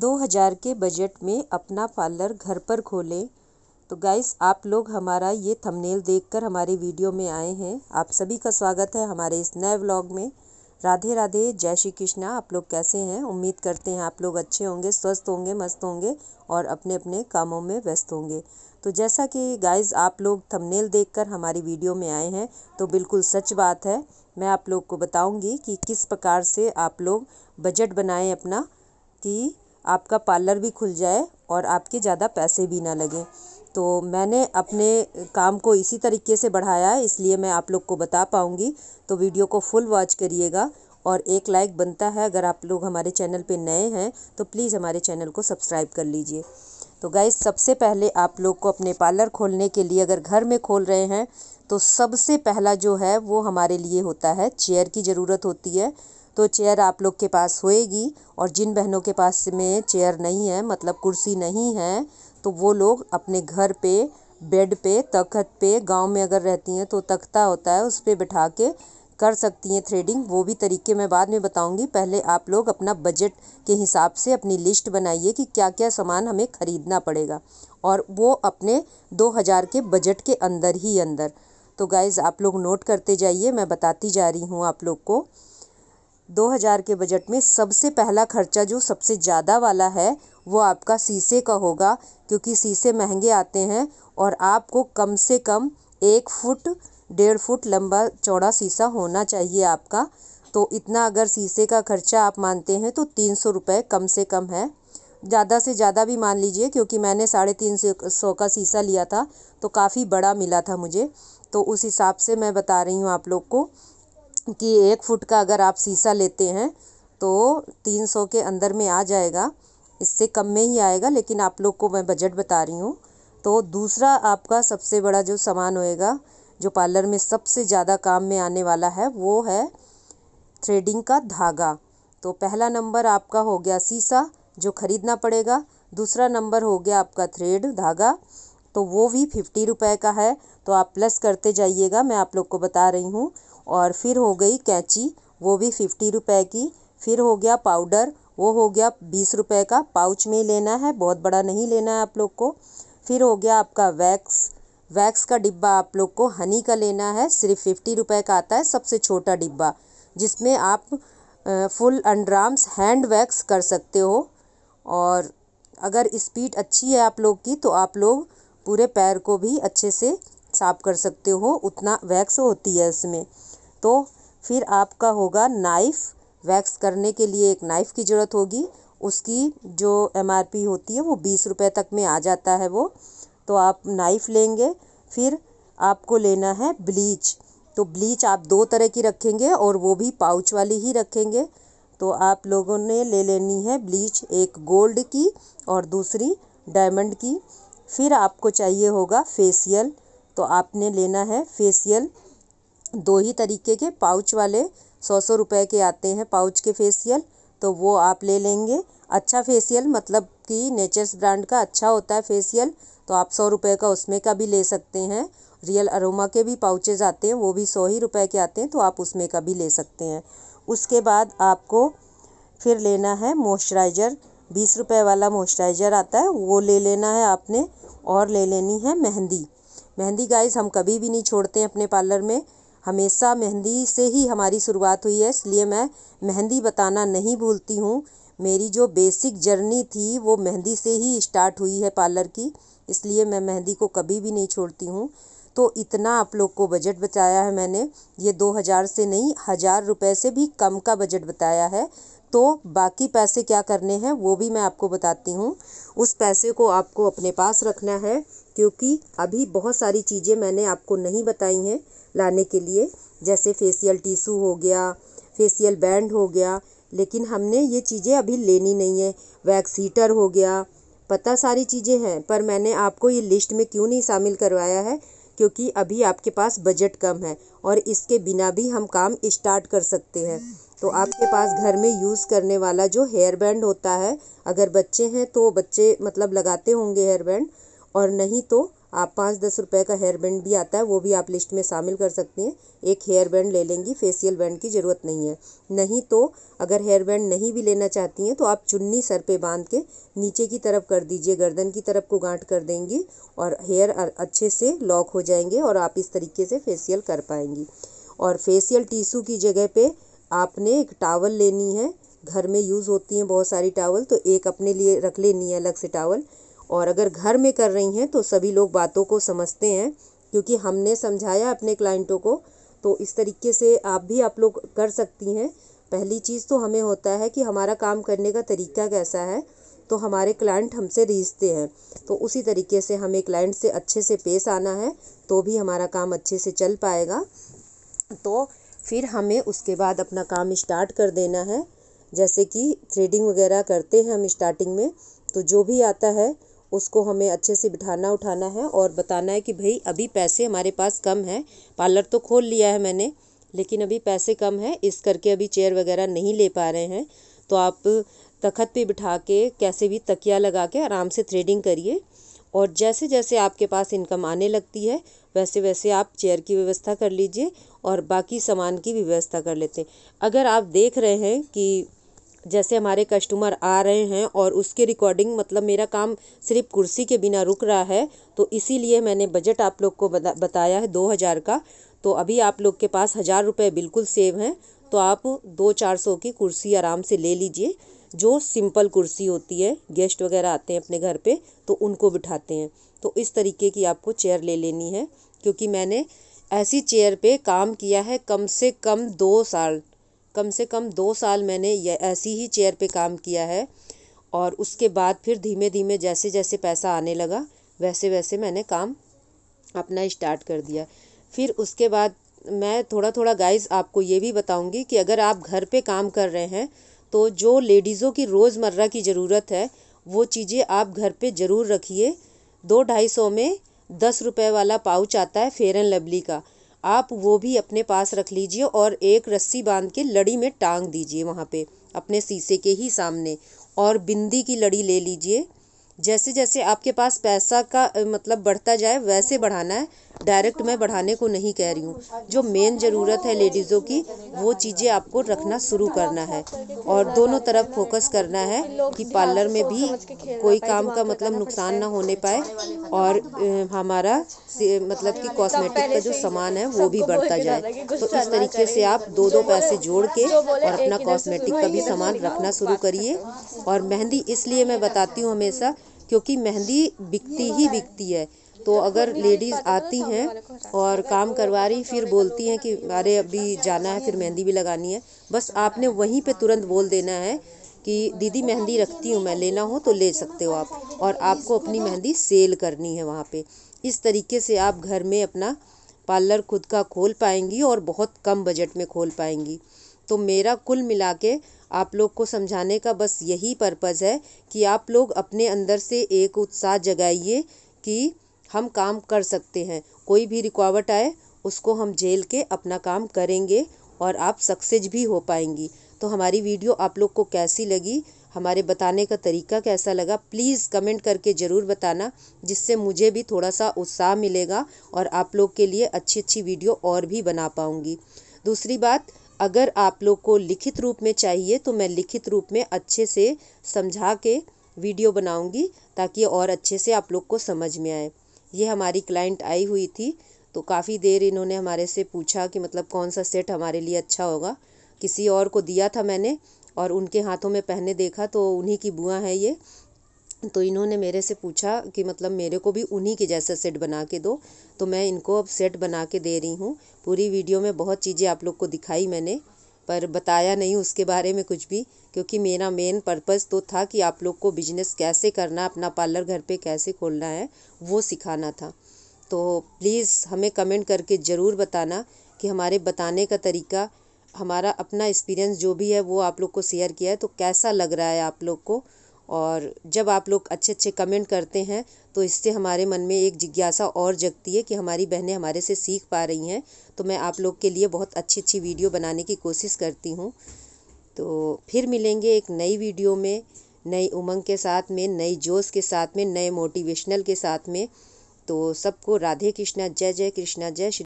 2000 के बजट में अपना पार्लर घर पर खोलें। तो गाइस, आप लोग हमारा ये थंबनेल देखकर हमारे वीडियो में आए हैं। आप सभी का स्वागत है हमारे इस नए व्लॉग में। राधे राधे, जय श्री कृष्णा। आप लोग कैसे हैं? उम्मीद करते हैं आप लोग अच्छे होंगे, स्वस्थ होंगे, मस्त होंगे और अपने अपने कामों में व्यस्त होंगे। तो जैसा कि गाइस आप लोग थंबनेल देखकर हमारी वीडियो में आए हैं, तो बिल्कुल सच बात है। मैं आप लोग को बताऊंगी कि किस प्रकार से आप लोग बजट बनाएं अपना, कि आपका पार्लर भी खुल जाए और आपके ज़्यादा पैसे भी ना लगें। तो मैंने अपने काम को इसी तरीके से बढ़ाया है, इसलिए मैं आप लोग को बता पाऊँगी। तो वीडियो को फुल वॉच करिएगा और एक लाइक बनता है। अगर आप लोग हमारे चैनल पे नए हैं तो प्लीज़ हमारे चैनल को सब्सक्राइब कर लीजिए। तो गाइस, सबसे पहले आप लोग को अपने पार्लर खोलने के लिए, अगर घर में खोल रहे हैं, तो सबसे पहला जो है वो हमारे लिए होता है चेयर की ज़रूरत होती है। तो चेयर आप लोग के पास होएगी, और जिन बहनों के पास में चेयर नहीं है, मतलब कुर्सी नहीं है, तो वो लोग अपने घर पे बेड पे, तख्त पे, गांव में अगर रहती हैं तो तख्ता होता है, उस पे बिठा के कर सकती हैं थ्रेडिंग। वो भी तरीके मैं बाद में बताऊंगी। पहले आप लोग अपना बजट के हिसाब से अपनी लिस्ट बनाइए कि क्या क्या सामान हमें ख़रीदना पड़ेगा, और वो अपने 2000 के बजट के अंदर ही अंदर। तो गाइज़, आप लोग नोट करते जाइए, मैं बताती जा रही हूँ आप लोग को। 2000 के बजट में सबसे पहला खर्चा जो सबसे ज़्यादा वाला है वो आपका शीशे का होगा, क्योंकि शीशे महंगे आते हैं और आपको कम से कम 1 फुट 1.5 फुट लंबा चौड़ा शीशा होना चाहिए आपका। तो इतना अगर शीशे का खर्चा आप मानते हैं तो 300 रुपये कम से कम है। ज़्यादा से ज़्यादा भी मान लीजिए, क्योंकि मैंने 350 का शीशा लिया था तो काफ़ी बड़ा मिला था मुझे। तो उस हिसाब से मैं बता रही हूँ आप लोग को कि 1 फुट का अगर आप शीशा लेते हैं तो 300 के अंदर में आ जाएगा, इससे कम में ही आएगा, लेकिन आप लोग को मैं बजट बता रही हूँ। तो दूसरा आपका सबसे बड़ा जो सामान होएगा, जो पार्लर में सबसे ज़्यादा काम में आने वाला है, वो है थ्रेडिंग का धागा। तो पहला नंबर आपका हो गया शीशा, जो ख़रीदना पड़ेगा। दूसरा नंबर हो गया आपका थ्रेड धागा, तो वो भी 50 रुपये का है। तो आप प्लस करते जाइएगा, मैं आप लोग को बता रही हूँ। और फिर हो गई कैंची, वो भी 50 रुपये की। फिर हो गया पाउडर, वो हो गया 20 रुपये का। पाउच में ही लेना है, बहुत बड़ा नहीं लेना है आप लोग को। फिर हो गया आपका वैक्स। वैक्स का डिब्बा आप लोग को हनी का लेना है, सिर्फ 50 रुपये का आता है, सबसे छोटा डिब्बा, जिसमें आप फुल अंडरआर्म्स हैंड वैक्स कर सकते हो। और अगर स्पीड अच्छी है आप लोग की, तो आप लोग पूरे पैर को भी अच्छे से साफ कर सकते हो, उतना वैक्स होती है इसमें। तो फिर आपका होगा नाइफ़। वैक्स करने के लिए एक नाइफ़ की ज़रूरत होगी। उसकी जो MRP होती है वो 20 रुपये तक में आ जाता है वो। तो आप नाइफ़ लेंगे। फिर आपको लेना है ब्लीच। तो ब्लीच आप 2 तरह की रखेंगे, और वो भी पाउच वाली ही रखेंगे। तो आप लोगों ने ले लेनी है ब्लीच, एक गोल्ड की और दूसरी डायमंड की। फिर आपको चाहिए होगा फेशियल। तो आपने लेना है फेशियल 2 ही तरीके के, पाउच वाले 100 रुपये के आते हैं पाउच के फेशियल, तो वो आप ले लेंगे। अच्छा फेशियल, मतलब कि नेचर्स ब्रांड का अच्छा होता है फेशियल, तो आप 100 रुपये का उसमें का भी ले सकते हैं। रियल अरोमा के भी पाउचेज़ आते हैं, वो भी 100 ही रुपये के आते हैं, तो आप उसमें का भी ले सकते हैं। उसके बाद आपको फिर लेना है मॉइस्चराइज़र। 20 रुपये वाला मॉइस्चराइज़र आता है, वो ले लेना है आपने। और ले लेनी है मेहंदी। मेहंदी गाइस, हम कभी भी नहीं छोड़ते हैं अपने पार्लर में, हमेशा मेहंदी से ही हमारी शुरुआत हुई है, इसलिए मैं मेहंदी बताना नहीं भूलती हूँ। मेरी जो बेसिक जर्नी थी वो मेहंदी से ही स्टार्ट हुई है पार्लर की, इसलिए मैं मेहंदी को कभी भी नहीं छोड़ती हूँ। तो इतना आप लोग को बजट बताया है मैंने, ये 2000 से नहीं, 1000 रुपये से भी कम का बजट बताया है। तो बाकी पैसे क्या करने हैं वो भी मैं आपको बताती हूँ। उस पैसे को आपको अपने पास रखना है, क्योंकि अभी बहुत सारी चीज़ें मैंने आपको नहीं बताई हैं लाने के लिए, जैसे फेशियल टिश्यू हो गया, फेशियल बैंड हो गया, लेकिन हमने ये चीज़ें अभी लेनी नहीं है। वैक्स हीटर हो गया, पता सारी चीज़ें हैं, पर मैंने आपको ये लिस्ट में क्यों नहीं शामिल करवाया है, क्योंकि अभी आपके पास बजट कम है और इसके बिना भी हम काम स्टार्ट कर सकते हैं। तो आपके पास घर में यूज़ करने वाला जो हेयर बैंड होता है, अगर बच्चे हैं तो बच्चे मतलब लगाते होंगे हेयर बैंड, और नहीं तो आप 5-10 रुपए का हेयर बैंड भी आता है, वो भी आप लिस्ट में शामिल कर सकती हैं। एक हेयर बैंड ले लेंगी, फेशियल बैंड की ज़रूरत नहीं है। नहीं तो अगर हेयर बैंड नहीं भी लेना चाहती हैं तो आप चुन्नी सर पे बांध के नीचे की तरफ कर दीजिए, गर्दन की तरफ को गांठ कर देंगी और हेयर अच्छे से लॉक हो जाएंगे और आप इस तरीके से फेशियल कर पाएंगी। और फेशियल टिश्यू की जगह पे आपने एक टावल लेनी है, घर में यूज़ होती हैं बहुत सारी टावल, तो एक अपने लिए रख लेनी है अलग से टावल। और अगर घर में कर रही हैं तो सभी लोग बातों को समझते हैं, क्योंकि हमने समझाया अपने क्लाइंटों को, तो इस तरीके से आप लोग कर सकती हैं। पहली चीज़ तो हमें होता है कि हमारा काम करने का तरीका कैसा है, तो हमारे क्लाइंट हमसे रीझते हैं, तो उसी तरीके से हमें क्लाइंट से अच्छे से पेश आना है, तो भी हमारा काम अच्छे से चल पाएगा। तो फिर हमें उसके बाद अपना काम स्टार्ट कर देना है। जैसे कि थ्रेडिंग वगैरह करते हैं हम स्टार्टिंग में, तो जो भी आता है उसको हमें अच्छे से बिठाना उठाना है और बताना है कि भाई अभी पैसे हमारे पास कम है, पार्लर तो खोल लिया है मैंने, लेकिन अभी पैसे कम है, इस करके अभी चेयर वगैरह नहीं ले पा रहे हैं। तो आप तखत पे बिठा के कैसे भी तकिया लगा के आराम से थ्रेडिंग करिए, और जैसे जैसे आपके पास इनकम आने लगती है वैसे वैसे आप चेयर की व्यवस्था कर लीजिए और बाकी सामान की भी व्यवस्था कर लेते हैं। अगर आप देख रहे हैं कि जैसे हमारे कस्टमर आ रहे हैं और उसके रिकॉर्डिंग मतलब मेरा काम सिर्फ कुर्सी के बिना रुक रहा है, तो इसीलिए मैंने बजट आप लोग को बताया है 2000 का। तो अभी आप लोग के पास 1000 रुपये बिल्कुल सेव हैं, तो आप 200-400 की कुर्सी आराम से ले लीजिए, जो सिंपल कुर्सी होती है, गेस्ट वगैरह आते हैं अपने घर पे तो उनको बिठाते हैं। तो इस तरीके की आपको चेयर ले लेनी है, क्योंकि मैंने ऐसी चेयर पे काम किया है कम से कम 2 साल मैंने ये ऐसी ही चेयर पे काम किया है। और उसके बाद फिर धीमे धीमे जैसे जैसे पैसा आने लगा वैसे वैसे मैंने काम अपना स्टार्ट कर दिया। फिर उसके बाद मैं थोड़ा थोड़ा गाइस आपको ये भी बताऊंगी कि अगर आप घर पे काम कर रहे हैं तो जो लेडीज़ों की रोज़मर्रा की ज़रूरत है वो चीज़ें आप घर पे ज़रूर रखिए। 200-250 में 10 रुपये वाला पाउच आता है फेयर एंड लवली का, आप वो भी अपने पास रख लीजिए और एक रस्सी बांध के लड़ी में टांग दीजिए वहाँ पे अपने शीशे के ही सामने, और बिंदी की लड़ी ले लीजिए। जैसे जैसे आपके पास पैसा का मतलब बढ़ता जाए वैसे बढ़ाना है, डायरेक्ट मैं बढ़ाने को नहीं कह रही हूँ। जो मेन ज़रूरत है लेडीज़ों की वो चीज़ें आपको रखना शुरू करना है, और दोनों तरफ फोकस करना है कि पार्लर में भी कोई काम का मतलब नुकसान ना होने पाए, और हमारा मतलब कि कॉस्मेटिक का जो सामान है वो भी बढ़ता जाए। तो इस तरीके से आप 2-2 पैसे जोड़ के और अपना कॉस्मेटिक का भी सामान रखना शुरू करिए। और मेहंदी इसलिए मैं बताती हूँ हमेशा, क्योंकि मेहंदी बिकती ही बिकती है। तो अगर लेडीज़ आती हैं और काम करवा रही फिर बोलती हैं कि अरे अभी जाना है फिर मेहंदी भी लगानी है, बस आपने वहीं पे तुरंत बोल देना है कि दीदी मेहंदी रखती हूँ मैं, लेना हो तो ले सकते हो आप, और आपको अपनी मेहंदी सेल करनी है वहाँ पे। इस तरीके से आप घर में अपना पार्लर खुद का खोल पाएंगी और बहुत कम बजट में खोल पाएंगी। तो मेरा कुल मिला के आप लोग को समझाने का बस यही पर्पज़ है कि आप लोग अपने अंदर से एक उत्साह जगाइए कि हम काम कर सकते हैं, कोई भी रुकावट आए उसको हम झेल के अपना काम करेंगे और आप सक्सेस भी हो पाएंगी। तो हमारी वीडियो आप लोग को कैसी लगी, हमारे बताने का तरीका कैसा लगा, प्लीज़ कमेंट करके ज़रूर बताना, जिससे मुझे भी थोड़ा सा उत्साह मिलेगा और आप लोग के लिए अच्छी अच्छी वीडियो और भी बना पाऊँगी। दूसरी बात, अगर आप लोग को लिखित रूप में चाहिए तो मैं लिखित रूप में अच्छे से समझा के वीडियो बनाऊंगी, ताकि और अच्छे से आप लोग को समझ में आए। ये हमारी क्लाइंट आई हुई थी, तो काफ़ी देर इन्होंने हमारे से पूछा कि मतलब कौन सा सेट हमारे लिए अच्छा होगा। किसी और को दिया था मैंने और उनके हाथों में पहने देखा तो उन्हीं की बुआ है ये, तो इन्होंने मेरे से पूछा कि मतलब मेरे को भी उन्हीं के जैसा सेट बना के दो, तो मैं इनको अब सेट बना के दे रही हूँ। पूरी वीडियो में बहुत चीज़ें आप लोग को दिखाई मैंने, पर बताया नहीं उसके बारे में कुछ भी, क्योंकि मेरा मेन पर्पज़ तो था कि आप लोग को बिजनेस कैसे करना, अपना पार्लर घर पे कैसे खोलना है वो सिखाना था। तो प्लीज़ हमें कमेंट करके ज़रूर बताना कि हमारे बताने का तरीका, हमारा अपना एक्सपीरियंस जो भी है वो आप लोग को शेयर किया है तो कैसा लग रहा है आप लोग को। और जब आप लोग अच्छे अच्छे कमेंट करते हैं तो इससे हमारे मन में एक जिज्ञासा और जगती है कि हमारी बहनें हमारे से सीख पा रही हैं, तो मैं आप लोग के लिए बहुत अच्छी अच्छी वीडियो बनाने की कोशिश करती हूँ। तो फिर मिलेंगे एक नई वीडियो में, नई उमंग के साथ में, नई जोश के साथ में, नए मोटिवेशनल के साथ में। तो सबको राधे कृष्णा, जय जय कृष्णा, जय श्री